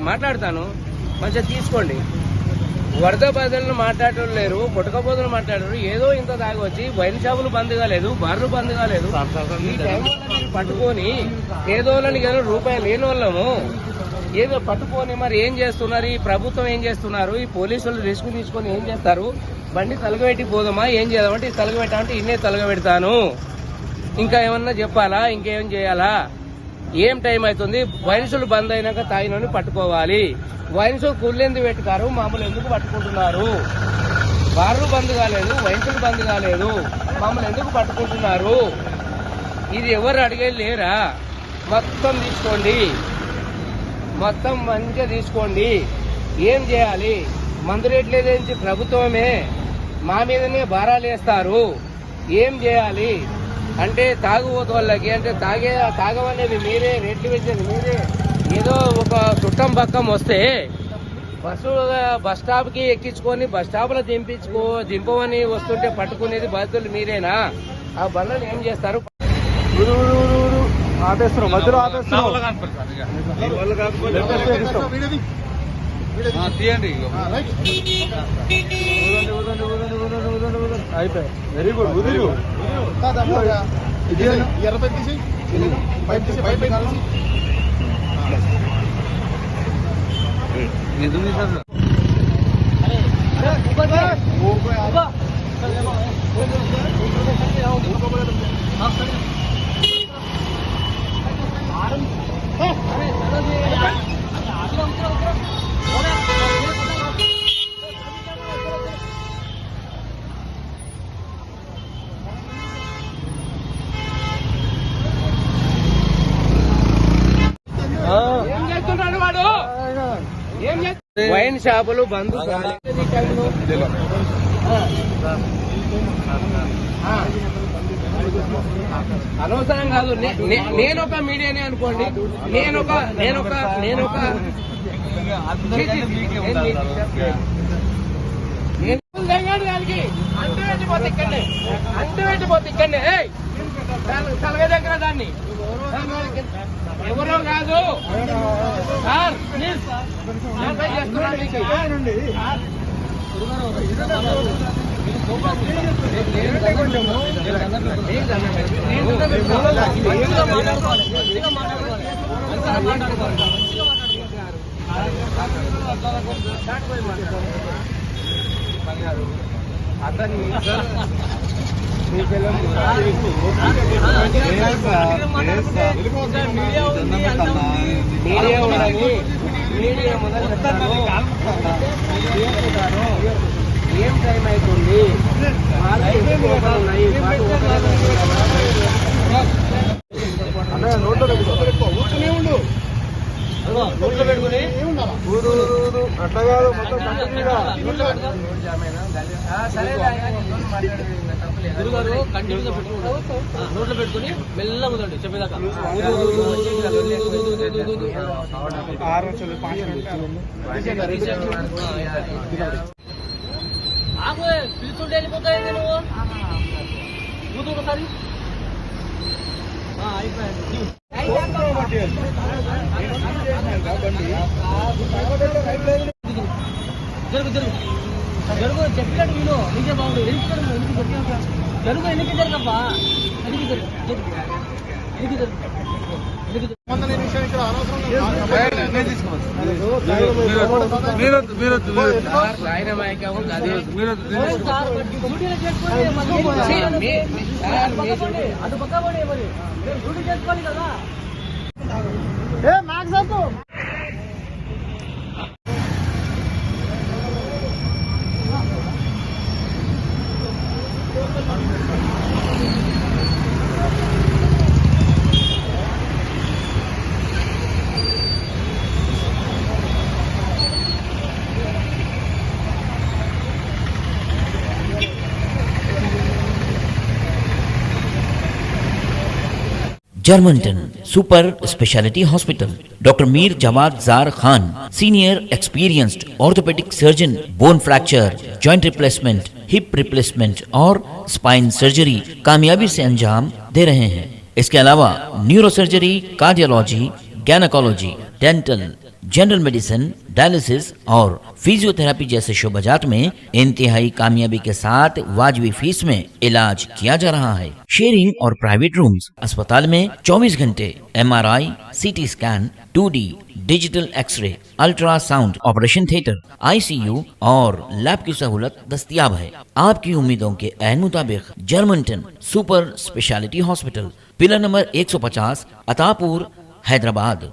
మాట్లాడతాను మంచిగా తీసుకోండి. వరద బాధలను మాట్లాడటం లేరు, పుట్టకపోతలు మాట్లాడారు. ఏదో ఇంత తాగొచ్చి వైన్ షాపులు బంద్ కాలేదు, బార్లు బంద్ కాలేదు. ఈ టైం వల్ల మీరు పట్టుకొని ఏదోళ్ళని ఏదో రూపాయలు లేని వాళ్ళము ఏదో పట్టుకొని మరి ఏం చేస్తున్నారు? ఈ ప్రభుత్వం ఏం చేస్తున్నారు? ఈ పోలీసులు రిస్క్ తీసుకొని ఏం చేస్తారు? బండి తలగబెట్టి పోదామా? ఏం చేద్దామంటే ఇది తలగబెట్టామంటే ఇన్నే తలగబెడతాను. ఇంకా ఏమన్నా చెప్పాలా? ఇంకేం చేయాలా? ఏం టైం అవుతుంది? వైన్సులు బంద్ అయినాక తాగినని పట్టుకోవాలి. వైన్స్ కుళ్ళెందుకు పెట్టుకారు? మామూలు ఎందుకు పట్టుకుంటున్నారు? బార్లు బంద్ కాలేదు, వైన్సులు బంద్ కాలేదు, మామూలు ఎందుకు పట్టుకుంటున్నారు? ఇది ఎవరు అడిగేది లేరా? మొత్తం తీసుకోండి, మొత్తం మంచిగా తీసుకోండి. ఏం చేయాలి? మందు రేట్లు ఏదైతే ప్రభుత్వమే మా మీదనే భారాలు వేస్తారు. ఏం చేయాలి అంటే తాగుబోతు వాళ్ళకి అంటే తాగమనేది మీరే, రేట్లు పెట్టేది మీరే. ఏదో ఒక చుట్టం పక్కం వస్తే బస్ స్టాప్ కి ఎక్కించుకొని బస్ స్టాప్ లో దింపమని వస్తుంటే పట్టుకునేది బాధ్యతలు మీరేనా? ఆ బండ్లను ఏం చేస్తారు? ఆపేస్తున్నాం, మధ్యలో ఆపేస్తున్నాం. అయిపోయి వెరీ గుడ్. వైన్ షాపులు బంద్ అనవసరం కాదు. నేనొక మీడియానే అనుకోండి, నేనొక దానికి అంటుపెట్టిపోతే ఇక్కడనే తలగ దగ్గర దాన్ని ఎవరో కాదు సార్ అతని మీడియా మొదలు పెట్టారు. ఏం టైం అవుతుంది? నోట్లో పెట్టుకుని అట్లా కాదు, మొత్తం కంటిన్యూగా నోట్లో పెట్టుకుని మెల్లగా ఉందండి చెప్పేదాకా. పిలుచుంటే వెళ్ళిపోతాయి నువ్వు కూతురు ఒకసారి జరుగు చెప్పినట్టు వీళ్ళు నీకే బాగుండు. జరుగు ఎన్నిక జరగబ్బా, ఎన్నిక జరుగు. అటు పక్క పడే మరి డ్యూటీ చేసుకోవాలి కదా. जर्मनटन super speciality hospital, doctor Mir Jawad Jar Khan, senior experienced orthopaedic surgeon, bone fracture, joint replacement, hip replacement और स्पाइन सर्जरी कामयाबी से अंजाम दे रहे हैं। इसके अलावा neuro surgery, cardiology, gynaecology, dental, general medicine, dialysis और फिजियोथेरेपी जैसे शोबाजात में इंतहाई कामयाबी के साथ वाजबी फीस में इलाज किया जा रहा है। शेयरिंग और प्राइवेट रूम्स, अस्पताल में 24 घंटे MRI, CT scan, 2D digital x-ray, ultrasound, operation theatre, ICU और लैब की सहूलत दस्तयाब है। आपकी उम्मीदों के ऐन मुताबिक जर्मनटन super speciality hospital, pillar number 150, Attapur, Hyderabad.